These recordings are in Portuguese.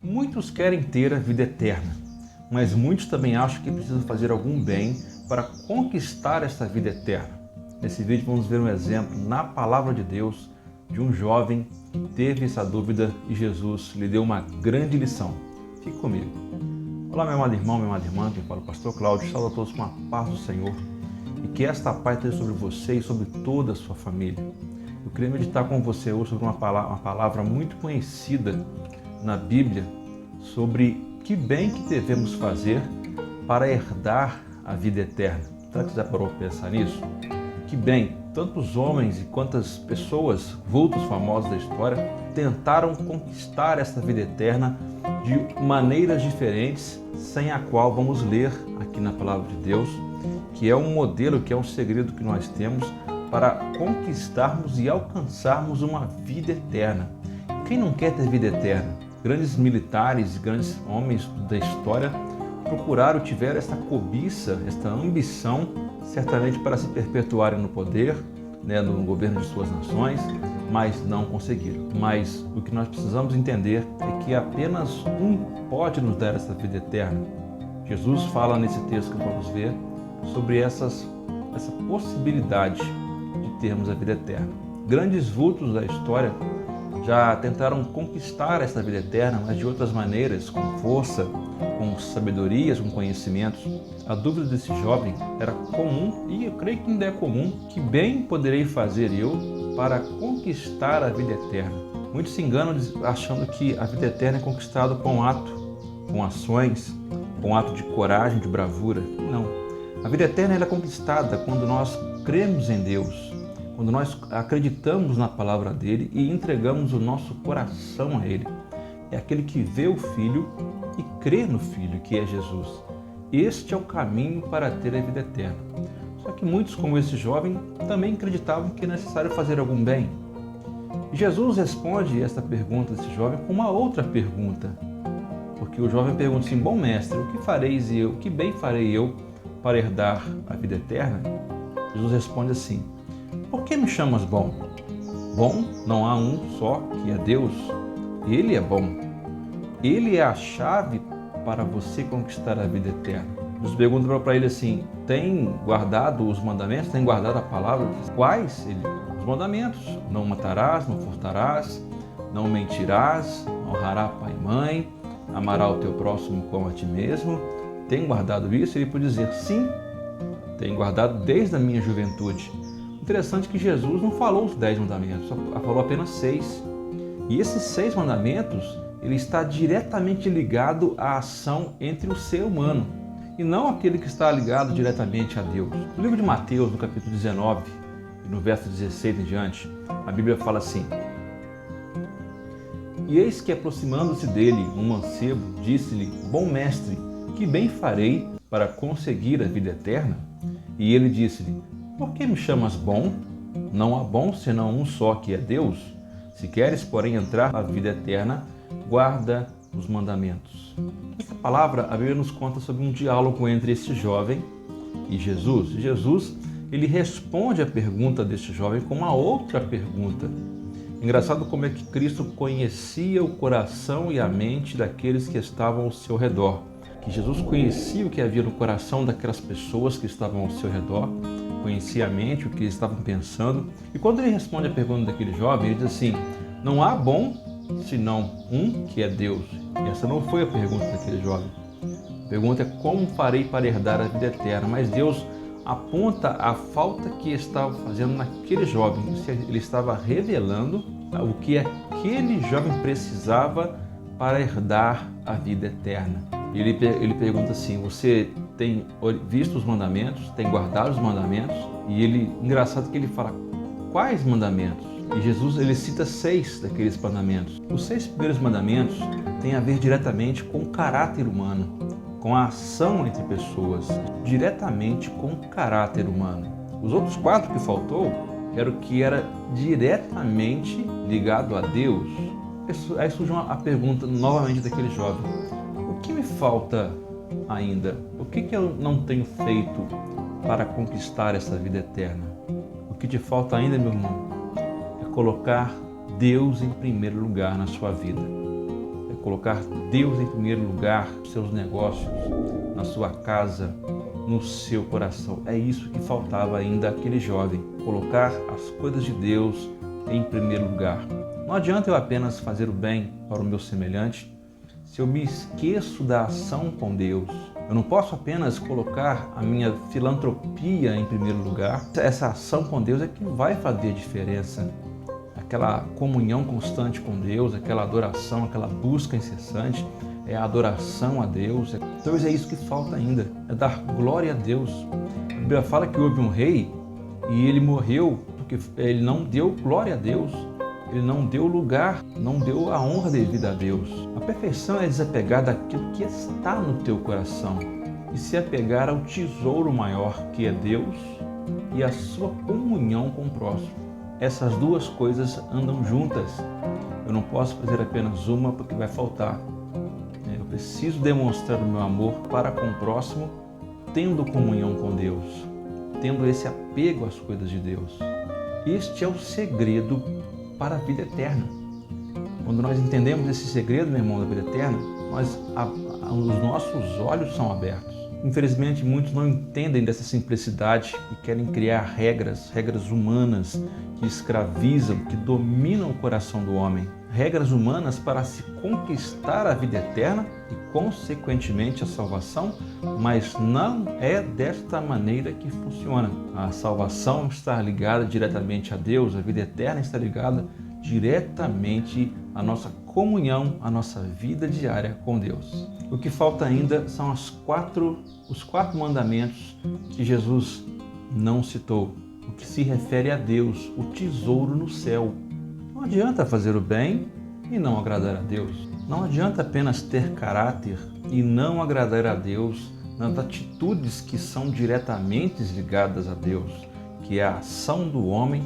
Muitos querem ter a vida eterna, mas muitos também acham que precisam fazer algum bem para conquistar essa vida eterna. Nesse vídeo vamos ver um exemplo na palavra de Deus de um jovem que teve essa dúvida e Jesus lhe deu uma grande lição. Fique comigo. Olá, meu amado irmão, minha amada irmã, quem fala é o pastor Cláudio. Saúdo a todos com a paz do Senhor e que esta paz esteja sobre você e sobre toda a sua família. Eu queria meditar com você hoje sobre uma palavra muito conhecida na Bíblia sobre que bem que devemos fazer para herdar a vida eterna. Será que você já parou para pensar nisso? Que bem, tantos homens e quantas pessoas, vultos famosos da história, tentaram conquistar essa vida eterna de maneiras diferentes, sem a qual vamos ler aqui na palavra de Deus, que é um modelo, que é um segredo que nós temos para conquistarmos e alcançarmos uma vida eterna. Quem não quer ter vida eterna? Grandes militares e grandes homens da história procuraram, tiveram esta cobiça, esta ambição, certamente para se perpetuarem no poder, no governo de suas nações, mas não conseguiram. Mas o que nós precisamos entender é que apenas um pode nos dar essa vida eterna. Jesus fala nesse texto que vamos ver sobre essa possibilidade de termos a vida eterna. Grandes vultos da história já tentaram conquistar essa vida eterna, mas de outras maneiras, com força, com sabedorias, com conhecimentos. A dúvida desse jovem era comum, e eu creio que ainda é comum: que bem poderei fazer eu para conquistar a vida eterna? Muitos se enganam achando que a vida eterna é conquistada com ato, com ações, com ato de coragem, de bravura. Não. A vida eterna é conquistada quando nós cremos em Deus, quando nós acreditamos na palavra dele e entregamos o nosso coração a ele. É aquele que vê o Filho e crê no Filho, que é Jesus. Este é o caminho para ter a vida eterna. Só que muitos, como esse jovem, também acreditavam que é necessário fazer algum bem. E Jesus responde esta pergunta desse jovem com uma outra pergunta. Porque o jovem pergunta assim: bom mestre, o que fareis eu, que bem farei eu para herdar a vida eterna? Jesus responde assim: por que me chamas bom? Bom, não há um só, que é Deus. Ele é bom. Ele é a chave para você conquistar a vida eterna. Jesus pergunta para ele assim: tem guardado os mandamentos? Tem guardado a palavra? Quais? Os mandamentos. Não matarás, não furtarás, não mentirás, honrará pai e mãe, amará o teu próximo como a ti mesmo. Tem guardado isso? Ele pode dizer: sim, tenho guardado desde a minha juventude. Interessante que Jesus não falou os 10 mandamentos, só falou apenas 6. E esses 6 mandamentos, ele está diretamente ligado à ação entre o ser humano, e não aquele que está ligado diretamente a Deus. No livro de Mateus, no capítulo 19, no verso 16 em diante, a Bíblia fala assim: e eis que, aproximando-se dele um mancebo, disse-lhe: bom mestre, que bem farei para conseguir a vida eterna? E ele disse-lhe: por que me chamas bom? Não há bom senão um só, que é Deus. Se queres, porém, entrar na vida eterna, guarda os mandamentos. Essa palavra, a Bíblia nos conta sobre um diálogo entre esse jovem e Jesus. Jesus, ele responde a pergunta desse jovem com uma outra pergunta. Engraçado como é que Cristo conhecia o coração e a mente daqueles que estavam ao seu redor. Que Jesus conhecia o que havia no coração daquelas pessoas que estavam ao seu redor, conhecia a mente, o que eles estavam pensando. E quando ele responde a pergunta daquele jovem, ele diz assim: não há bom senão um, que é Deus. E essa não foi a pergunta daquele jovem. A pergunta é: como farei para herdar a vida eterna? Mas Deus aponta a falta que estava fazendo naquele jovem. Ele estava revelando o que aquele jovem precisava para herdar a vida eterna. Ele pergunta assim: você tem visto os mandamentos, tem guardado os mandamentos? E engraçado que ele fala: quais mandamentos? E Jesus, ele cita 6 daqueles mandamentos. Os 6 primeiros mandamentos têm a ver diretamente com o caráter humano, com a ação entre pessoas, diretamente com o caráter humano. Os outros 4 que faltou era o que era diretamente ligado a Deus. Aí surge a pergunta novamente daquele jovem: o que me falta ainda? O que eu não tenho feito para conquistar essa vida eterna? O que te falta ainda, meu irmão, é colocar Deus em primeiro lugar na sua vida. É colocar Deus em primeiro lugar, nos seus negócios, na sua casa, no seu coração. É isso que faltava ainda àquele jovem, colocar as coisas de Deus em primeiro lugar. Não adianta eu apenas fazer o bem para o meu semelhante se eu me esqueço da ação com Deus. Eu não posso apenas colocar a minha filantropia em primeiro lugar. Essa ação com Deus é que vai fazer diferença. Aquela comunhão constante com Deus, aquela adoração, aquela busca incessante, é a adoração a Deus. Talvez é isso que falta ainda, é dar glória a Deus. A Bíblia fala que houve um rei e ele morreu porque ele não deu glória a Deus. Ele não deu lugar, não deu a honra devida a Deus. A perfeição é desapegar daquilo que está no teu coração e se apegar ao tesouro maior que é Deus e a sua comunhão com o próximo. Essas duas coisas andam juntas. Eu não posso fazer apenas uma porque vai faltar. Eu preciso demonstrar o meu amor para com o próximo, tendo comunhão com Deus, tendo esse apego às coisas de Deus. Este é o segredo para a vida eterna. Quando nós entendemos esse segredo, meu irmão, da vida eterna, os nossos olhos são abertos. Infelizmente, muitos não entendem dessa simplicidade e querem criar regras humanas que escravizam, que dominam o coração do homem. Regras humanas para se conquistar a vida eterna e, consequentemente, a salvação, mas não é desta maneira que funciona. A salvação está ligada diretamente a Deus, a vida eterna está ligada diretamente à nossa comunhão, à nossa vida diária com Deus. O que falta ainda são os quatro mandamentos que Jesus não citou, o que se refere a Deus, o tesouro no céu. Não adianta fazer o bem e não agradar a Deus. Não adianta apenas ter caráter e não agradar a Deus nas atitudes que são diretamente ligadas a Deus, que é a ação do homem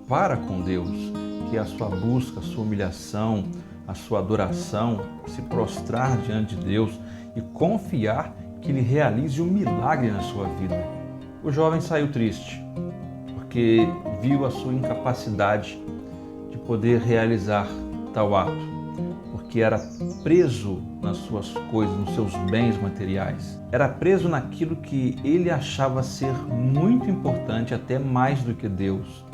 para com Deus, que é a sua busca, a sua humilhação, a sua adoração, se prostrar diante de Deus e confiar que Ele realize um milagre na sua vida. O jovem saiu triste, porque viu a sua incapacidade de poder realizar tal ato, porque era preso nas suas coisas, nos seus bens materiais. Era preso naquilo que ele achava ser muito importante, até mais do que Deus.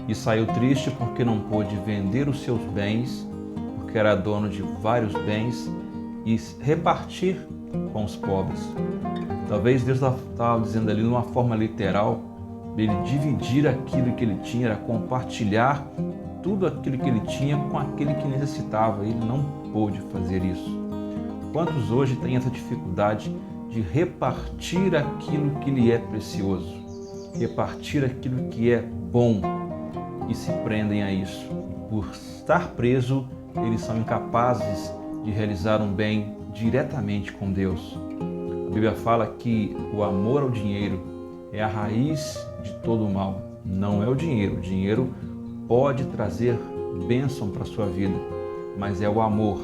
E saiu triste porque não pôde vender os seus bens, porque era dono de vários bens, e repartir com os pobres. Talvez Deus estava dizendo ali, de uma forma literal, ele dividir aquilo que ele tinha, era compartilhar tudo aquilo que ele tinha com aquele que necessitava. Ele não pôde fazer isso. Quantos hoje têm essa dificuldade de repartir aquilo que lhe é precioso, repartir aquilo que é bom, e se prendem a isso? Por estar preso, eles são incapazes de realizar um bem diretamente com Deus. A Bíblia fala que o amor ao dinheiro é a raiz de todo o mal. Não é o dinheiro. O dinheiro pode trazer bênção para a sua vida, mas é o amor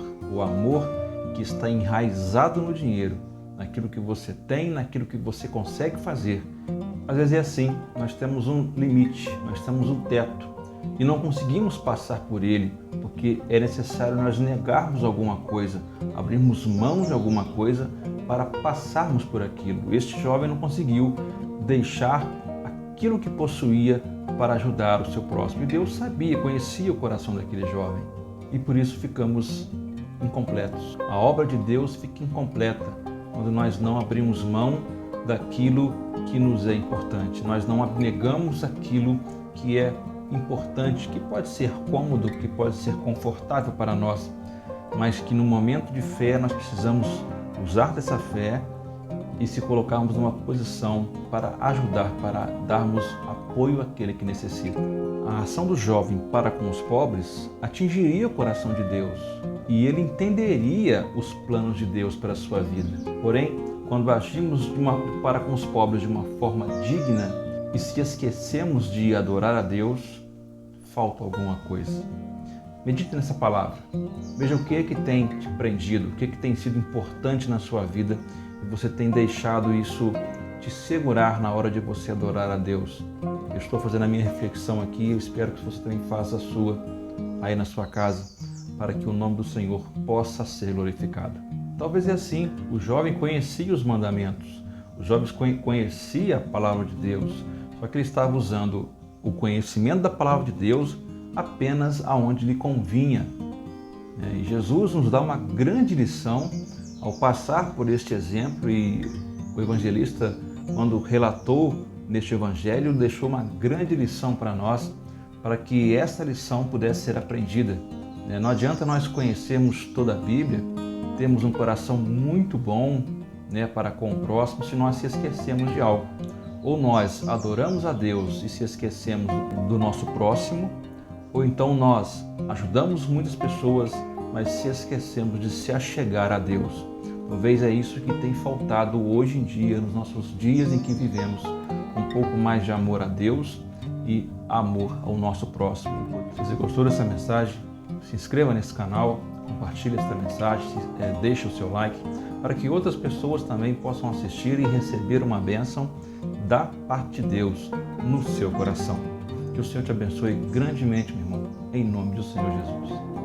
que está enraizado no dinheiro, naquilo que você tem, naquilo que você consegue fazer. Às vezes é assim, nós temos um limite, nós temos um teto e não conseguimos passar por ele, porque é necessário nós negarmos alguma coisa, abrirmos mão de alguma coisa para passarmos por aquilo. Este jovem não conseguiu deixar aquilo que possuía para ajudar o seu próximo. E Deus sabia, conhecia o coração daquele jovem. E por isso ficamos incompletos. A obra de Deus fica incompleta quando nós não abrimos mão daquilo que nos é importante. Nós não abnegamos aquilo que é importante, que pode ser cômodo, que pode ser confortável para nós, mas que no momento de fé nós precisamos usar dessa fé e se colocarmos numa posição para ajudar, para darmos apoio àquele que necessita. A ação do jovem para com os pobres atingiria o coração de Deus e ele entenderia os planos de Deus para a sua vida. Porém, quando agimos para com os pobres de uma forma digna e se esquecemos de adorar a Deus, falta alguma coisa. Medite nessa palavra. Veja o que é que tem te prendido, o que é que tem sido importante na sua vida e você tem deixado isso te segurar na hora de você adorar a Deus. Eu estou fazendo a minha reflexão aqui, eu espero que você também faça a sua aí na sua casa. para que o nome do Senhor possa ser glorificado. Talvez é assim, o jovem conhecia os mandamentos, os jovens conhecia a palavra de Deus, só que ele estava usando o conhecimento da palavra de Deus apenas aonde lhe convinha. E Jesus nos dá uma grande lição ao passar por este exemplo, e o evangelista, quando relatou neste evangelho, deixou uma grande lição para nós, para que essa lição pudesse ser aprendida. Não adianta nós conhecermos toda a Bíblia, termos um coração muito bom para com o próximo, se nós se esquecemos de algo. Ou nós adoramos a Deus e se esquecemos do nosso próximo, ou então nós ajudamos muitas pessoas, mas se esquecemos de se achegar a Deus. Talvez é isso que tem faltado hoje em dia, nos nossos dias em que vivemos, um pouco mais de amor a Deus e amor ao nosso próximo. Se você gostou dessa mensagem, se inscreva nesse canal, compartilhe esta mensagem, deixe o seu like, para que outras pessoas também possam assistir e receber uma bênção da parte de Deus no seu coração. Que o Senhor te abençoe grandemente, meu irmão, em nome do Senhor Jesus.